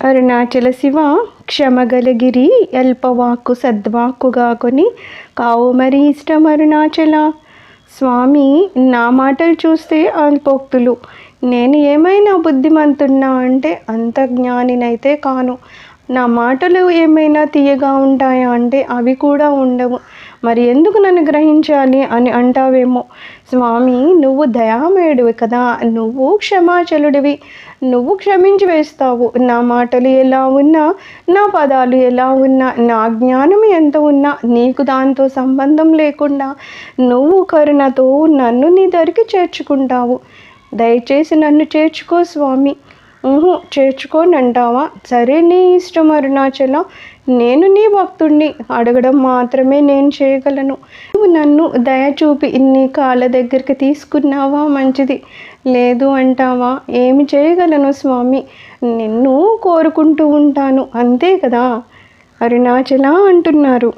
అరుణాచల శివ క్షమగలగిరి అల్పవాక్కు సద్వాక్కుగా కొని కావు మరి ఇష్టం అరుణాచల. స్వామి, నా మాటలు చూస్తే అల్పోక్తులు. నేను ఏమైనా బుద్ధిమంతున్నా అంటే అంత జ్ఞానినైతే కాను. నా మాటలు ఏమైనా తీయగా ఉంటాయా అంటే అవి కూడా ఉండవు. మరి ఎందుకు నన్ను గ్రహించాలి అని అంటావేమో. స్వామి, నువ్వు దయామయుడివి కదా, నువ్వు క్షమాచలుడివి, నువ్వు క్షమించి వేస్తావు. నా మాటలు ఎలా ఉన్నా, నా పదాలు ఎలా ఉన్నా, నా జ్ఞానం ఎంత ఉన్నా నీకు దాంతో సంబంధం లేకుండా నువ్వు కరుణతో నన్ను నీ దగ్గరికి చేర్చుకుంటావు. దయచేసి నన్ను చేర్చుకో స్వామి. చేర్చుకోనంటావా? సరే, నీ ఇష్టం అరుణాచల. నేను నీ భక్తుణ్ణి, అడగడం మాత్రమే నేను చేయగలను. నువ్వు నన్ను దయ చూపి నీ కాళ్ళ దగ్గరికి తీసుకున్నావా మంచిది, లేదు అంటావా ఏమి చేయగలను స్వామి. నిన్ను కోరుకుంటూ ఉంటాను, అంతే కదా అరుణాచల అంటున్నారు.